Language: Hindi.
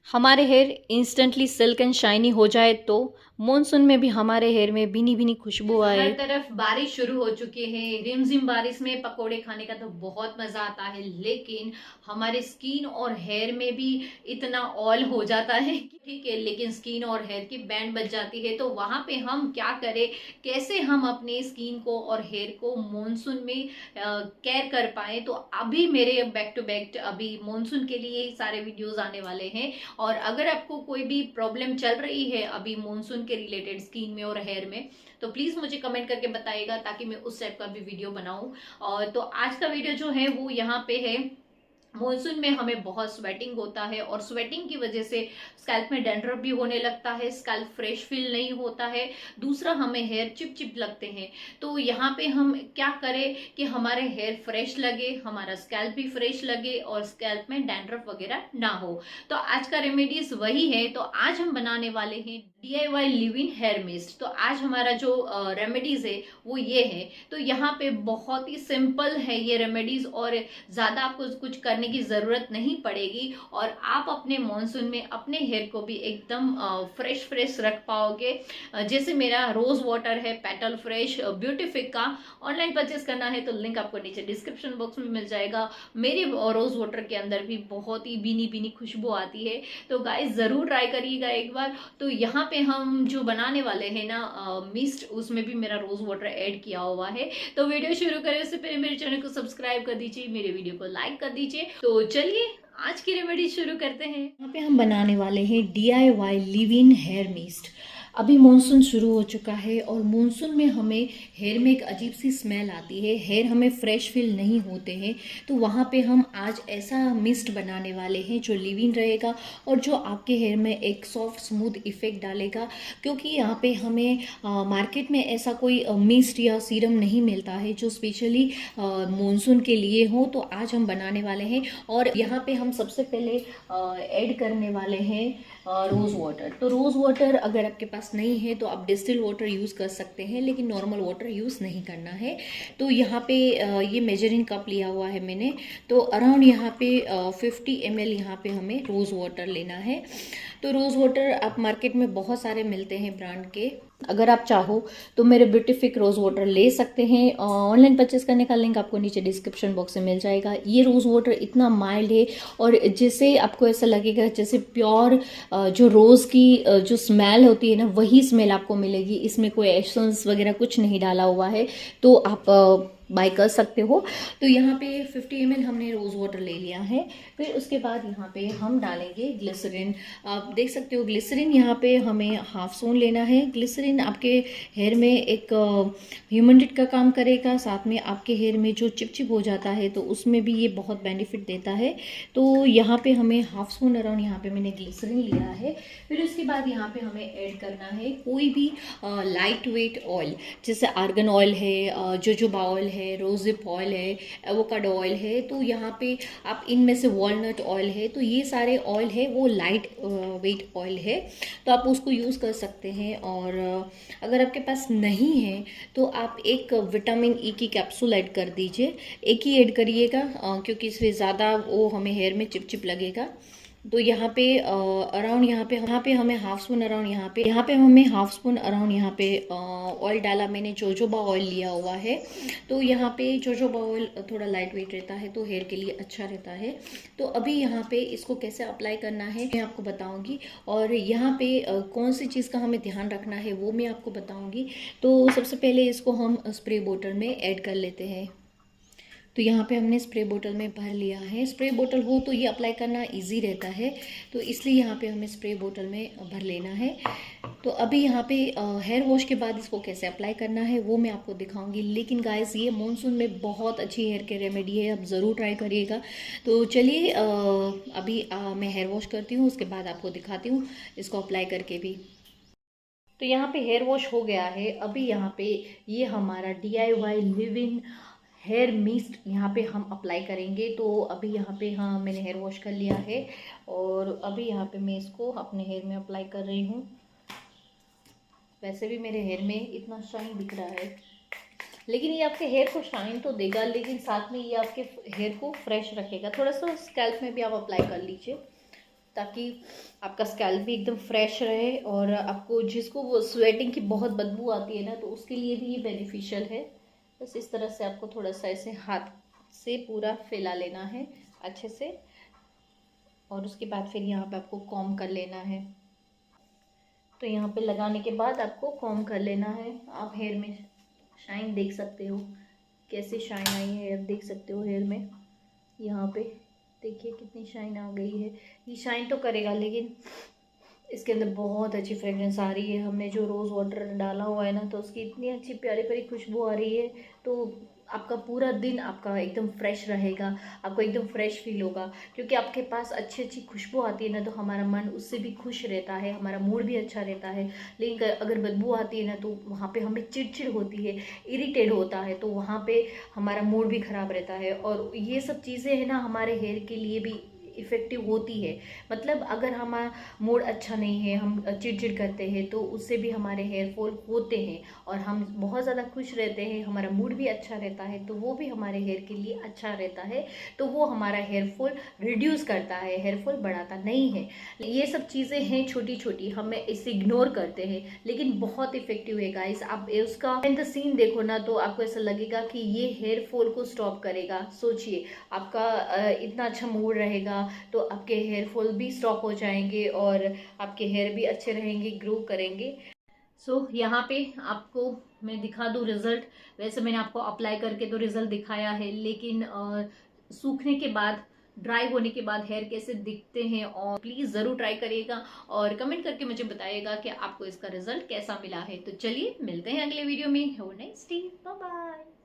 हमारे hair instantly silk and shiny हो जाए तो मॉनसून में भी हमारे हेयर में भीनी भीनी खुशबू आए। हर तरफ बारिश शुरू हो चुकी है। रिमझिम बारिश में पकोड़े खाने का तो बहुत मजा आता है, लेकिन हमारे स्किन और हेयर में भी इतना ऑयल हो जाता है कि ठीक है, लेकिन स्किन और हेयर की बैंड बच जाती है। तो वहां पे हम क्या करें, कैसे हम अपने स्किन को और हेयर को मॉनसून में केयर कर पाए। तो अभी मेरे बैक टू बैक अभी मॉनसून के लिए ही सारे वीडियोस आने वाले हैं। और अगर आपको कोई भी प्रॉब्लम चल रही है अभी मॉनसून के रिलेटेड स्किन में और हेयर में, तो प्लीज मुझे कमेंट करके बताइएगा ताकि मैं उस टाइप का भी वीडियो बनाऊं। और तो आज का वीडियो जो है वो यहाँ पे है। मॉनसून में हमें बहुत स्वेटिंग होता है और स्वेटिंग की वजह से स्कैल्प में डैंड्रफ भी होने लगता है, स्कैल्प फ्रेश फील नहीं होता है। दूसरा, हमें हेयर चिप चिप लगते हैं। तो यहाँ पे हम क्या करें कि हमारे हेयर फ्रेश लगे, हमारा स्कैल्प भी फ्रेश लगे और स्कैल्प में डैंड्रफ वगैरह ना हो। तो आज का रेमेडीज वही है। तो आज हम बनाने वाले हैं DIY leave in hair mist. तो आज हमारा जो रेमेडीज है वो ये है। तो यहाँ पे बहुत ही सिंपल है ये रेमेडीज और ज्यादा आपको कुछ करने की जरूरत नहीं पड़ेगी और आप अपने मॉनसून में अपने हेयर को भी एकदम फ्रेश फ्रेश रख पाओगे। जैसे मेरा रोज वाटर है पेटल फ्रेश ब्यूटीफिक का, ऑनलाइन परचेस करना है तो लिंक आपको नीचे डिस्क्रिप्शन बॉक्स में मिल जाएगा। मेरे रोज वाटर के अंदर भी बहुत ही बीनी बीनी खुशबू आती है। तो गाइस जरूर ट्राई करिएगा एक बार। तो यहाँ पे हम जो बनाने वाले हैं ना मिस्ट, उसमें भी मेरा रोज वाटर ऐड किया हुआ है। तो वीडियो शुरू करें उससे पहले मेरे चैनल को सब्सक्राइब कर दीजिए, मेरे वीडियो को लाइक कर दीजिए। तो चलिए आज की रेमेडी शुरू करते हैं। यहाँ पे हम बनाने वाले हैं DIY leave in hair mist. अभी मॉनसून शुरू हो चुका है और मॉनसून में हमें हेयर में एक अजीब सी स्मेल आती है, हेयर हमें फ्रेश फील नहीं होते हैं। तो वहाँ पे हम आज ऐसा मिस्ट बनाने वाले हैं जो लिव इन रहेगा और जो आपके हेयर में एक सॉफ्ट स्मूथ इफेक्ट डालेगा। क्योंकि यहाँ पे हमें मार्केट में ऐसा कोई मिस्ट या सीरम नहीं मिलता है जो स्पेशली मॉनसून के लिए हो। तो आज हम बनाने वाले हैं और यहाँ पे हम सबसे पहले ऐड करने वाले हैं रोज़ वाटर। तो रोज़ वाटर अगर आपके पास नहीं है तो आप डिस्टिल वाटर यूज़ कर सकते हैं, लेकिन नॉर्मल वाटर यूज़ नहीं करना है। तो यहाँ पे ये मेजरिंग कप लिया हुआ है मैंने। तो अराउंड यहाँ पे 50 ml यहाँ पे हमें रोज़ वाटर लेना है। तो रोज़ वाटर आप मार्केट में बहुत सारे मिलते हैं ब्रांड के। अगर आप चाहो तो मेरे ब्यूटीफिक रोज़ वाटर ले सकते हैं। ऑनलाइन परचेस करने का लिंक आपको नीचे डिस्क्रिप्शन बॉक्स में मिल जाएगा। ये रोज़ वाटर इतना माइल्ड है और जैसे आपको ऐसा लगेगा जैसे प्योर जो रोज़ की जो स्मेल होती है ना, वही स्मेल आपको मिलेगी। इसमें कोई एसेंस वगैरह कुछ नहीं डाला हुआ है। तो आप बाय कर सकते हो। तो यहाँ पे 50 ml हमने रोज़ वाटर ले लिया है। फिर उसके बाद यहाँ पे हम डालेंगे ग्लिसरीन। आप देख सकते हो ग्लिसरीन यहाँ पे हमें हाफ स्पून लेना है। ग्लिसरीन आपके हेयर में एक ह्यूमिडिटी का काम करेगा, साथ में आपके हेयर में जो चिपचिप हो जाता है तो उसमें भी ये बहुत बेनिफिट देता है। तो यहाँ पे हमें हाफ स्पून अराउंड यहाँ पे मैंने ग्लिसरीन लिया है। फिर उसके बाद यहाँ पे हमें ऐड करना है कोई भी लाइट वेट ऑयल, जैसे आर्गन ऑयल है, जोजोबा ऑयल है, रोजिप ऑयल है, एवोकाडो ऑयल है। तो यहाँ पे आप इनमें से वॉलनट ऑयल है, तो ये सारे ऑयल है वो लाइट वेट ऑयल है, तो आप उसको यूज़ कर सकते हैं। और अगर आपके पास नहीं है तो आप एक विटामिन ई की कैप्सूल ऐड कर दीजिए। एक ही ऐड करिएगा क्योंकि इससे ज़्यादा वो हमें हेयर में चिपचिप लगेगा। तो यहाँ पे अराउंड यहाँ पे हमें हाफ स्पून अराउंड यहाँ पे हमें हाफ स्पून अराउंड यहाँ पे ऑयल डाला मैंने। जोजोबा ऑयल लिया हुआ है। तो यहाँ पे जोजोबा ऑयल थोड़ा लाइट वेट रहता है तो हेयर के लिए अच्छा रहता है। तो अभी यहाँ पे इसको कैसे अप्लाई करना है मैं आपको बताऊंगी और यहाँ पे कौन सी चीज़ का हमें ध्यान रखना है वो मैं आपको बताऊंगी। तो सबसे पहले इसको हम स्प्रे बोतल में ऐड कर लेते हैं। तो यहाँ पे हमने स्प्रे बोतल में भर लिया है। स्प्रे बोतल हो तो ये अप्लाई करना इजी रहता है, तो इसलिए यहाँ पे हमें स्प्रे बोतल में भर लेना है। तो अभी यहाँ पे हेयर वॉश के बाद इसको कैसे अप्लाई करना है वो मैं आपको दिखाऊंगी। लेकिन गाइस ये मॉनसून में बहुत अच्छी हेयर के रेमेडी है, आप ज़रूर ट्राई करिएगा। तो चलिए अभी मैं हेयर वॉश करती हूँ, उसके बाद आपको दिखाती हूँ इसको अप्लाई करके भी। तो यहाँ पे हेयर वॉश हो गया है। अभी यहाँ पे ये हमारा DIY leave in hair mist यहाँ पे हम अप्लाई करेंगे। तो अभी यहाँ पे हाँ मैंने हेयर वॉश कर लिया है और अभी यहाँ पे मैं इसको अपने हेयर में अप्लाई कर रही हूँ। वैसे भी मेरे हेयर में इतना शाइन दिख रहा है, लेकिन ये आपके हेयर को शाइन तो देगा, लेकिन साथ में ये आपके हेयर को फ्रेश रखेगा। थोड़ा सा स्कैल्प में भी आप अप्लाई कर लीजिए ताकि आपका स्कैल्प भी एकदम फ्रेश रहे, और आपको जिसको वो स्वेटिंग की बहुत बदबू आती है ना, तो उसके लिए भी ये बेनिफिशियल है। बस इस तरह से आपको थोड़ा सा ऐसे हाथ से पूरा फैला लेना है अच्छे से, और उसके बाद फिर यहाँ पे आपको कॉम्ब कर लेना है। तो यहाँ पे लगाने के बाद आपको कॉम्ब कर लेना है। आप हेयर में शाइन देख सकते हो, कैसे शाइन आई है, आप देख सकते हो हेयर में। यहाँ पे देखिए कितनी शाइन आ गई है। ये शाइन तो करेगा, लेकिन इसके अंदर बहुत अच्छी फ्रेग्रेंस आ रही है। हमने जो रोज़ वाटर डाला हुआ है ना, तो उसकी इतनी अच्छी प्यारी प्यारी खुशबू आ रही है। तो आपका पूरा दिन आपका एकदम फ्रेश रहेगा, आपको एकदम फ्रेश फील होगा, क्योंकि आपके पास अच्छी अच्छी खुशबू आती है ना, तो हमारा मन उससे भी खुश रहता है, हमारा मूड भी अच्छा रहता है। लेकिन अगर बदबू आती है ना, तो वहाँ पे हमें चिड़चिड़ होती है, इरिटेट होता है, तो वहाँ पे हमारा मूड भी ख़राब रहता है। और ये सब चीज़ें हैं ना, हमारे हेयर के लिए भी इफ़ेक्टिव होती है। मतलब अगर हमारा मूड अच्छा नहीं है, हम चिड़चिड़ करते हैं, तो उससे भी हमारे हेयर फॉल होते हैं। और हम बहुत ज़्यादा खुश रहते हैं, हमारा मूड भी अच्छा रहता है, तो वो भी हमारे हेयर के लिए अच्छा रहता है। तो वो हमारा हेयर फॉल रिड्यूस करता है, हेयर फॉल बढ़ाता नहीं है। ये सब चीज़ें हैं छोटी छोटी, हमें इसे इग्नोर करते हैं, लेकिन बहुत इफेक्टिव है गाइस। आप उसका इन द सीन देखो ना, तो आपको ऐसा लगेगा कि ये हेयर फॉल को स्टॉप करेगा। सोचिए, आपका इतना अच्छा मूड रहेगा, तो आपके हेयर फॉल भी स्टॉप हो जाएंगे, और आपके हेयर भी अच्छे रहेंगे, ग्रो करेंगे। यहाँ पे आपको मैं दिखा दूँ रिजल्ट। वैसे मैंने आपको अप्लाई करके तो रिजल्ट दिखाया है, लेकिन सूखने के बाद, ड्राई होने के बाद हेयर कैसे दिखते हैं, और प्लीज़ ज़रूर ट्राई करिएगा और कमेंट करके मुझे बताइएगा कि आपको इसका रिजल्ट कैसा मिला है। तो चलिए मिलते हैं अगले वीडियो में। Have a nice day, bye bye.